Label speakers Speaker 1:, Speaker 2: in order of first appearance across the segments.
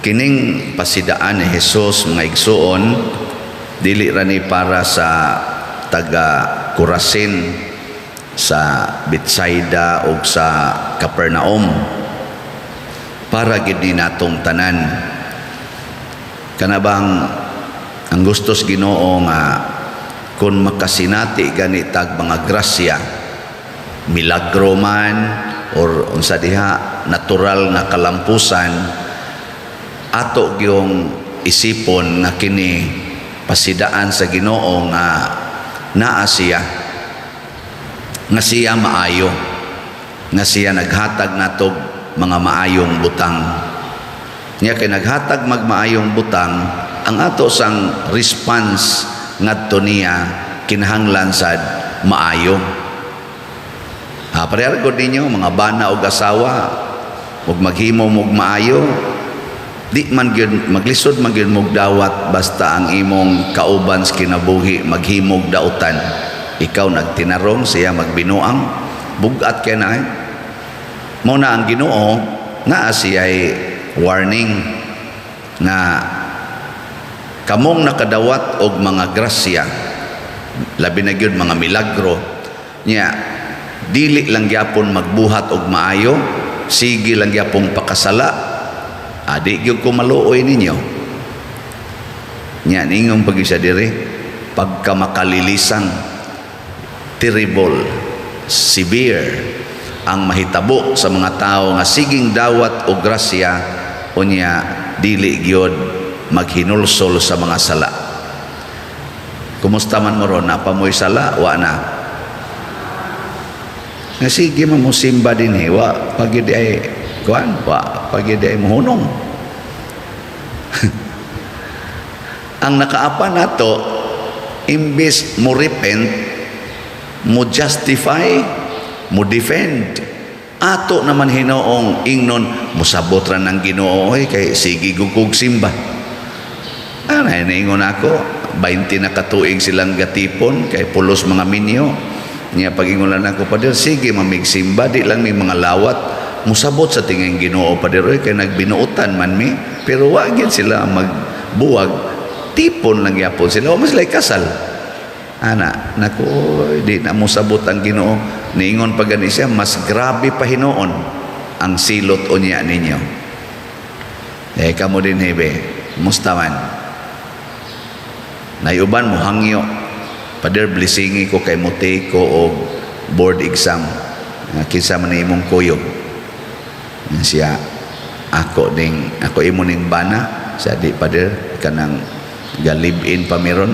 Speaker 1: Kining pasidaan ni Jesus mga igsuon dili ra ni para sa taga Kurasin, sa Betsaida o sa Capernaum, para gid ni natong tanan. Kanabang ang gustos Ginoo nga kung makasinati ganitag mga grasya, milagro man or unsa diha natural nga kalampusan, ato gyung isipon nga kini pasidaan sa Ginoo nga naa siya, nga siya maayo, nga siya naghatag natog mga maayong butang. Nya kay naghatag magmaayong butang, ang ato sang response ngadto niya kinahanglan sad maayo. Pareha gud ninyo mga bana og asawa, ug maghimo og maayo, di man gyud maglisod man gyud mog dawat basta ang imong kauban sa kinabuhi maghimog dautan. Ikaw nagtinarong, siya magbinuang, bugat kay na. Mo na ang Ginoo naa siya'y warning na kamong nakadawat og mga grasya, labi na gyud mga milagro nya, dili lang gyapon magbuhat og maayo, sige lang gyapon pakasala. Di gyud ko maluoy ninyo nya ningong pag-isa diri pagka makalilisan, terrible, severe ang mahitabo sa mga tao nga siging dawat o grasya unya dili gyud maghinulsol sa mga sala. Kumusta man mo ron, napamoy sala wa na nga sige man mo simba dinhi, wa pagid ay kuan, wa pagid ay mohunong. Ang nakaapa nato, imbis mo repent, mo justify, mo defend, ato naman hinoong ingnon musabot ra ng Ginoo, kay sige gugug simba. Naingon ako 20 na katuig silang gatipon kay pulos mga minyo niya. Pagingulan ako, Pader, sige mamig simba, di lang may mga lawat musabot sa tingin Ginoo, Pader, kay nagbinuutan man mi, pero wa gyud sila magbuwag, tipon lang yapon sila, o mas like kasal. Naku, di na musabot ang Ginoo. Niingon pa gani siya, mas grabe pa hinoon ang silot unya ninyo. Kamo din hebe, musta man. Nayuban mo hangyo, Pader, blessingi ko kay mote ko o board exam. Kinsa man imong kuyog. Siya, ako imo ning bana, siya di Pader, kanang galib-in pa meron.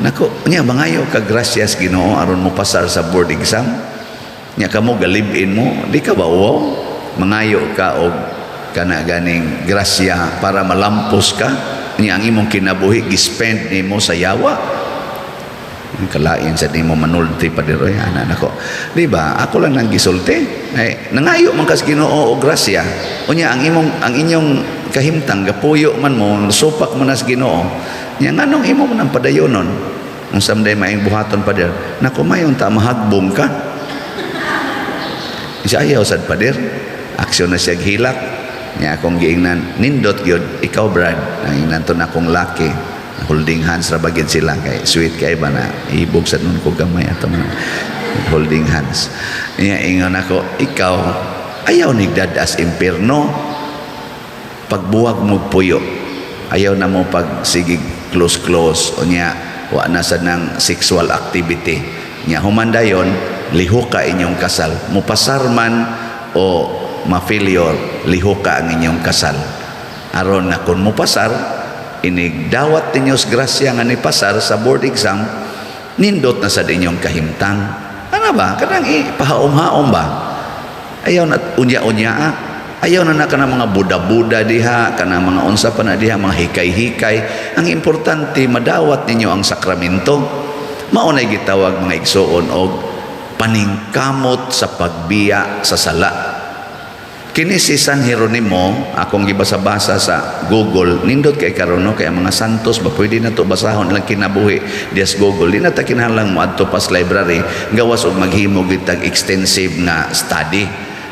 Speaker 1: Nako, nya bangayo ka gracias Ginoo aron mo pasar sa board exam. Nya kamo galib-in mo, di ka ba wow? Mangayo ka og kana ganing grasya para malampos ka. Nya ang imong kinabuhi gispend nimo sa yawa. Kalain sa nimo manulti Pader, anak nako. Di ba? Ako lang nang gisulti. Ay nangayo man kas Ginoo og grasya. Unya ang inyong kahimtang gapuyo man mo, supak mo nas Ginoo. Nya nganong imo man ang padayonon unsam day maing buhaton Pader, nako mayon ta mahagbong ka. Siya ayaw sad Pader, aksyon na siya hilak. Nya akong giingnan, nindot gyud ikaw Brad, ang inanton akong laki, holding hands ra bagid sila, kay sweet kay ba na ibog sa nun ko gamay ato man holding hands. Nya ingon ako, ikaw ayaw nigdadas impierno pagbuwag mo puyo, ayaw na mo pag sigig close o niya wa na sa ng sexual activity niya. Humandayon liho ka inyong kasal, mupasar man o ma-failure, liho ka ang inyong kasal aron na kung mupasar inigdawat ninyo sa grasya nga ni pasar sa board exam, nindot na sa inyong kahimtang. Ano ba? Kanang pahaom-haom ba? Ayaw na unya-unya, ayaw na ka ng mga buda-buda diha, ka ng mga unsa pa na diha, mga hikay-hikay. Ang importante, madawat ninyo ang sakramento. Maunay gitawag mga igsoon og paningkamot sa pagbiya sa sala. Kini si San Jeronimo, akong gibasa-basa sa Google, nindot kay karon no, kay mga santos ba pwede na to basahon lang kinabuhi dias Google. Di na ta kinahanglan mo adto pas library gawas og maghimo gitag extensive nga study.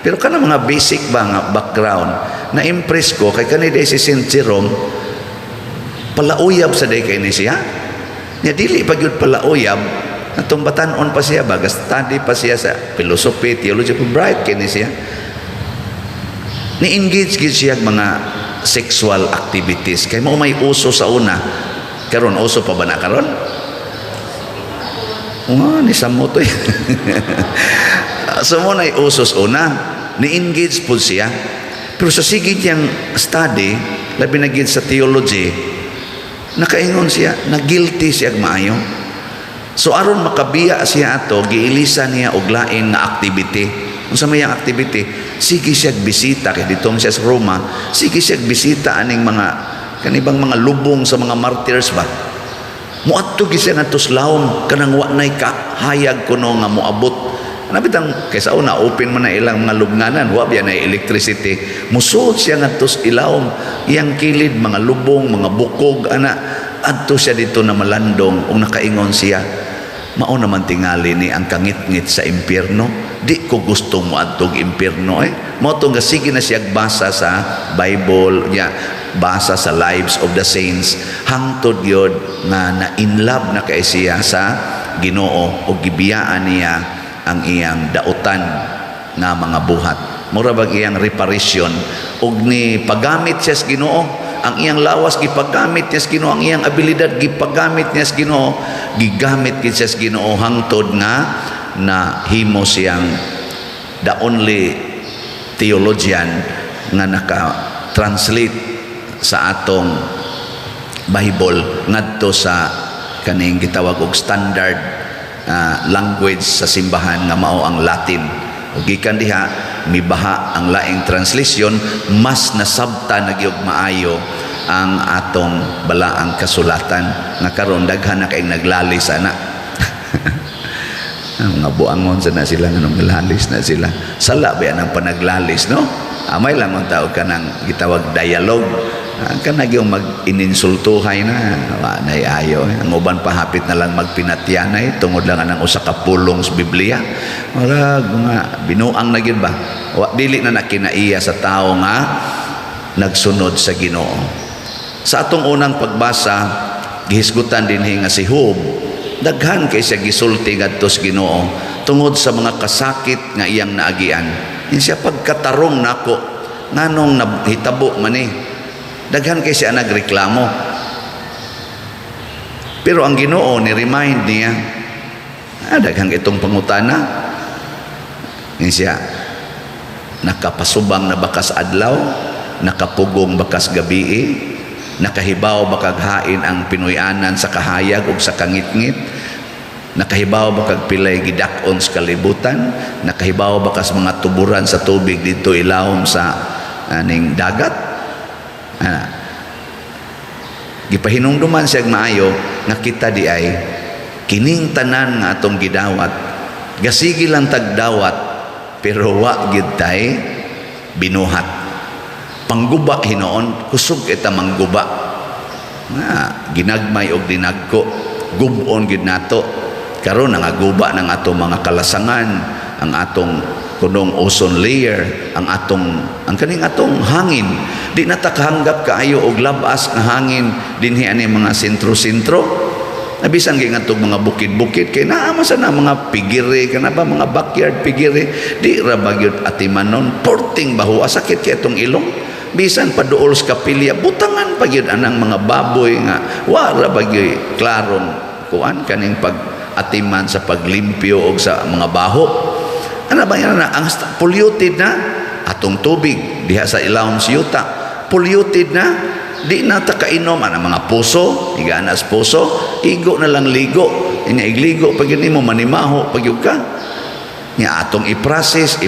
Speaker 1: Pero kana mga basic ba nga background, na-impress ko kay kanina si Saint Jerome, palauyab sa day kay ni siya. Nya dili pag yun palauyab, natong batanon pa siya, bagas study pa siya sa philosophy, theology, bright kay ni siya. Ni-engage gid siya mga sexual activities. Kay mo may uso sa una. Karon uso pa ba na karon? Ni samo to. So mo na usos una, ni-engage po siya. Pero sa sige niyang study, labi na gid sa theology, nakaingon siya, na guilty siya maayo. So aron makabiya siya ato, giilisa niya og lain nga activity. Unsa may ang activity? Sige siya bisita kay ditong siya sa Roma, sige siya bisita aning mga kanibang mga lubong sa mga martyrs ba. Muadto gi siya ngadto sa lawom kanang wa nay kahayag kuno nga moabot. Nabitang kaysa una open man na ilang mga lubnganan, wa biya na electricity. Musuot siya ngadto sa ilawom, iyang kilid mga lubong, mga bukog ana adto siya dito na malandong ug nakaingon siya. Mao naman tingali ni ang kangit-ngit sa impyerno. Di ko gusto mo adtong impyerno Mao tong sige na siya basa sa Bible niya, basa sa lives of the saints, hangtod yun nga na in love na kay siya sa Ginoo o gibiyaan niya ang iyang dautan nga mga buhat. Mura bag iyang reparation og ni pagamit siya sa Ginoo, ang iyang lawas gipagamit niya sa Ginoo, ang iyang abilidad gipagamit niya sa Ginoo, gigamit gid siya sa Ginoo hangtod nga na himo siyang the only theologian nga naka-translate sa atong Bible ngadto sa kaning gitawag og standard language sa simbahan nga mao ang Latin. Ug gikan diha mibaha ang laing translation, mas nasabta na gyud maayo ang atong balaang kasulatan nga karon daghan na kay naglalis ana. Mga buangon sana sila nga naglalis na sila. Sala ba yan ang panaglalis, no? Amay lang ang tawag ka ng gitawag dialogue. Ka na yung mag-ininsultuhay na, ayaw. Ang uban pa hapit na lang magpinatyanay, tungod lang ang usa ka pulong sa Biblia. Marag, mga binuang na yun ba? Dili na nakinaiya sa tao nga nagsunod sa Ginoo. Sa atong unang pagbasa, gihisgutan din nga si Job, daghan kay siya gisulti ngadto sa Ginoo tungod sa mga kasakit nga iyang naagian. Siya pagkatarong nako nganong nahitabo man daghan kay siya nagreklamo. Pero ang Ginoo ni remind niya, daghan itong pangutana. Siya nakapasubang na bakas adlaw, nakapugong bakas gabii, nakahibaw bakag hain ang Pinoyanan sa kahayag ug sa kangit-ngit, nakahibaw bakag pilay gidakon sa kalibutan, nakahibaw bakas mga tuburan sa tubig dito ilawom sa aning dagat. Gipahinungduman siya maayo nga kita di ay kining tanan nga atong gidawat, gasigi lang tagdawat pero wa gyud tay binuhat. Pangguba hinoon, kusog kita mangguba. Ginagmay og dinagko, gubon gid nato. Karon nangaguba ng atong mga kalasangan, ang atong kunong ozone layer, ang kaning atong hangin. Di na takahanggap kaayo og labas nga hangin dinhi ani mga sentro-sentro. Nabisan kay ngadtong mga bukid-bukid kay naa man sana mga pigiri kana ba mga backyard pigiri, di ra bagyod atimanon, porting baho sakit kay atong ilong. Bisan pa duol sa kapilya butangan pa gyud anang mga baboy nga wala bagyoy klarong kuan kaning pag-atiman sa paglimpyo og sa mga baho. Ano ba yan na ang polluted na atong tubig diha sa ilawom sa yuta, polluted na, di na ta kainom ana mga puso, igana sa puso, igo na lang ligo, inya igligo pag mo manimaho pag ka. Nya atong i-process,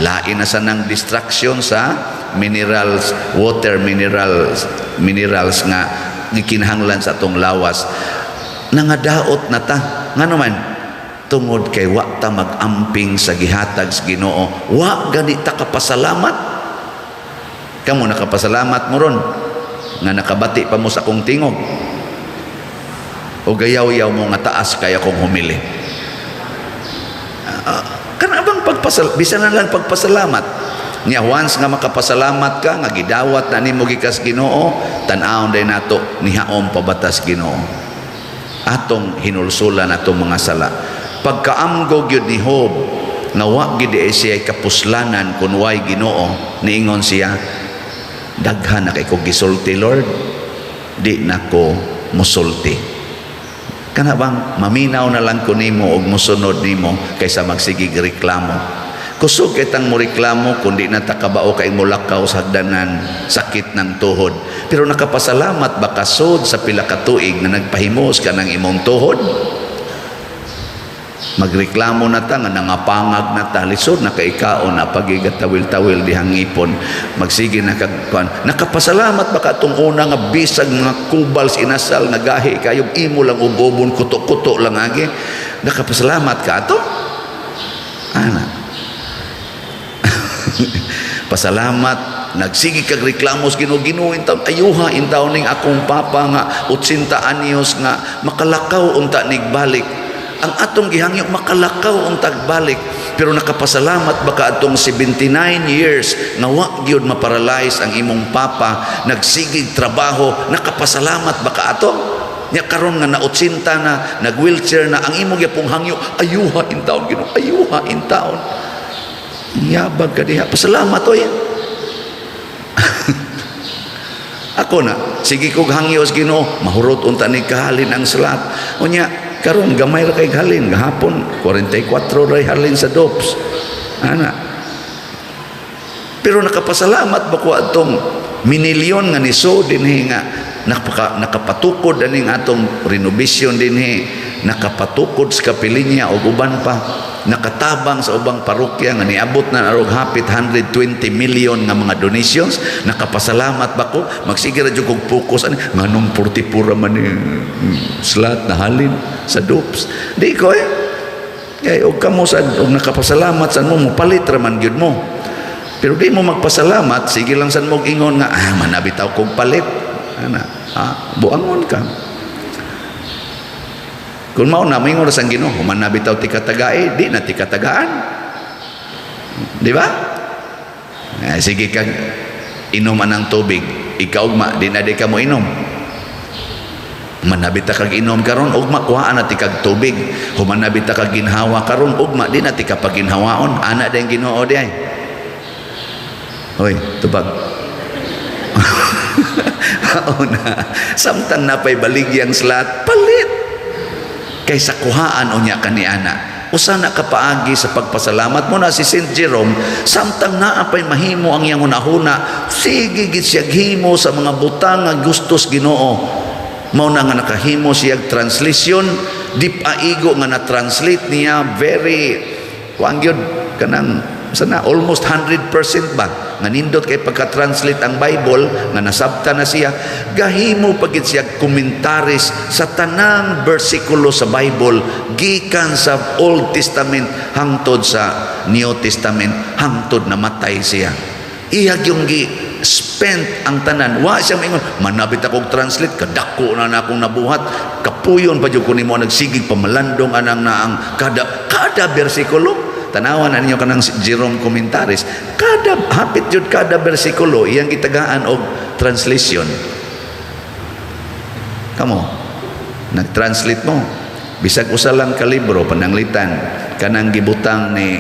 Speaker 1: lain na sa nang distraction sa minerals, water minerals nga gikinahanglan sa atong lawas. Nangadaot na ta. Ngano man tungod kay wa ta mag-amping sa gihatag sa Ginoo, wa gani ta kapasalamat. Kamo nakapasalamat mo ron nga nakabati pa mo sa akong tingog. O gayaw-yaw mo nga taas kaya kong humili. Kanabang bisan na lang pagpasalamat. Nya once nga makapasalamat ka nga gidawat na nimo gikas Ginoo, tan-awon day nato nihaom pabatas Ginoo. Atong hinulsulan atong mga sala. Pagkaamgo gyud ni Job nga wa gid siya kapuslanan kun way Ginoo, niingon siya, daghan na kay ko gisulti Lord, di nako musulti. Kana bang maminaw na lang ko nimo og musunod nimo kaysa magsigig reklamo. Kusog kitang mo reklamo kundi natakabao kay mulakaw sa hagdanan, sakit ng tuhod. Pero nakapasalamat ba kasod sa pila ka tuig na nagpahimos ka ng imong tuhod? Magreklamo na ta nga nangapangag na ta, lisod na kaikaon na pagigatawil-tawil dihang ipon, magsige na kagkuan. Nakapasalamat ba ka itong una nga bisag mga kubal sinasal nga gahi kayo imo lang ubobon kuto-kuto lang agi? Nakapasalamat ka ato? Ana. Pasalamat, nagsigi kag reklamos Ginoo intaw ayuha intaw ning akong papa nga 80 anyos nga makalakaw unta nigbalik. Ang atong gihangyo makalakaw untag balik, pero nakapasalamat baka atong 79 years nga wa gyud maparalyze ang imong papa, nagsigig trabaho, nakapasalamat baka ato? Nya karon nga na 80 na, nag-wheelchair na, ang imong gyapong hangyo ayuha intaw Ginoo, ayuha intaw. Yabag ka diha, pasalamat oy. Ako na, sige kog hangyo sa Ginoo, mahurot unta ni kahalin ang salat. Unya karon gamay ra kay halin, gahapon 44 ray halin sa DOPS. Ana. Pero nakapasalamat ba ko atong minilyon nga niso dinhi nga nakapatukod aning atong renovation dinhi, nakapatukod sa kapilinya o uban pa, nakatabang sa ubang parokya nga niabot na arog hapit 120 million nga mga donations. Nakapasalamat ba ko? Magsige ra jud kog focus ani nganong 44 man ni slat na halin sa DOPS. Di ko kay og kamo sad og nakapasalamat san mo palit ra man gyud mo. Pero di mo magpasalamat, sige lang san mo ingon nga manabitaw kog palit. Ana, buangon ka. Kung mao na mingon sang Ginoo, manabitaw ti katagae, di na ti katagaan. Di ba? Sige kag inom anang tubig, ikaw ugma di na di ka mo inom. Manabita kag inom karon ugma kuhaan na ti kag tubig. Humanabita kag ginhawa karon ugma di na ti kapagginhawaon. Ana dayang Ginoo di ay. Hoy, tubag. Una, samtang napay baligyang slat, palit. Kaysa kuhaan unya kaniana. Usa na kapaagi sa pagpasalamat mo na si Saint Jerome, samtang naapay mahimo ang iyang hunahuna, sige gid siya himo sa mga butang nga gustos Ginoo. Mao na nga nakahimo siya translation, di paigo nga na-translate niya very wangyod kanang sana almost 100% ba nga nindot kay pagka-translate ang Bible nga nasabta na siya, gahimo pagit siya komentaris sa tanang bersikulo sa Bible gikan sa Old Testament hangtod sa New Testament, hangtod na matay siya. Iyag yung spent ang tanan, wa siya mingon manabit akong translate kadako na akong nabuhat, kapuyon pa jud ko nimo nagsigig pamalandong anang na ang kada bersikulo. Tanawan na ninyo kanang Jerome Commentaries, hapit jud kada bersikulo iyang gitagaan og translation. Kamo nag-translate mo bisag usa lang ka libro pananglitan kanang gibutang ni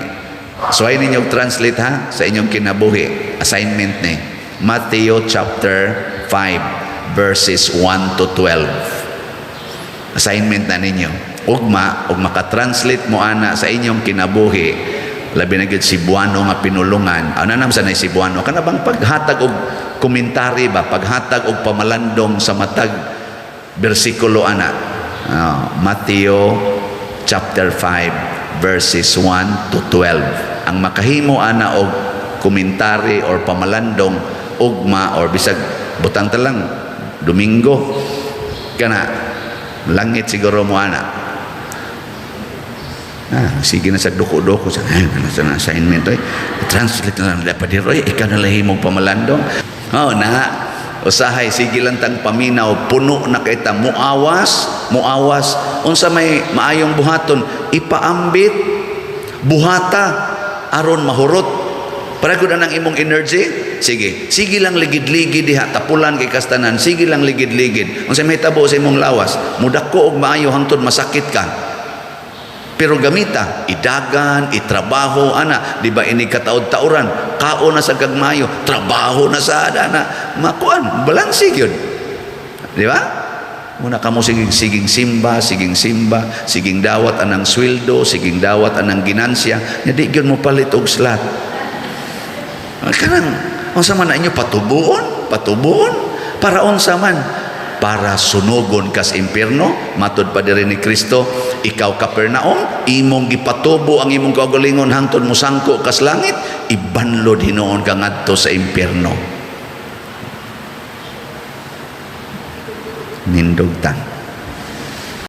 Speaker 1: suway ninyo translate ha sa inyong kinabuhi, assignment ni Matthew chapter 5 verses 1 to 12. Assignment na ninyo. Ugma og makatranslate mo ana sa inyong kinabuhi, labi na gid Cebuano nga pinulungan. Ano nam sa nay Cebuano kana bang paghatag og komentary ba, paghatag og pamalandong sa matag bersikulo ana. Matthew chapter 5 verses 1 to 12. Ang makahimo ana og komentary or pamalandong ugma or bisag butang talang Domingo kana langit siguro mo ana. Sige na sa duko-duko sa assignment oy. Translate na lang dapat diro ikaw na lahi mong pamalandong. Na usahay sige lang tang paminaw puno na kay ta muawas unsa may maayong buhaton ipaambit buhata aron mahurot. Para gud anang imong energy, sige lang ligid-ligid diha, tapulan kay kastanan, sige lang ligid-ligid. Unsay mahitabo sa imong lawas, mudako og maayo hangtod masakit ka. Pero gamita, idagan, itrabaho, ana, di ba ini kataod-tauran, kao na sa gagmayo, trabaho na sa ada na, makuan, balansi yun. Di ba? Muna ka mo siging simba, siging dawat anang sweldo, siging dawat anang ginansya, di yun mo palit og slat. Kanang, unsa man na inyo patubuon, para unsa man, para sunugon kas impierno, matud pa diri ni Kristo, ikaw Kapernaum, imong gipatubo ang imong kaugalingon hangtod mo sangko kas langit, ibanlod hinuon ka ngadto sa impierno. Nindog ta.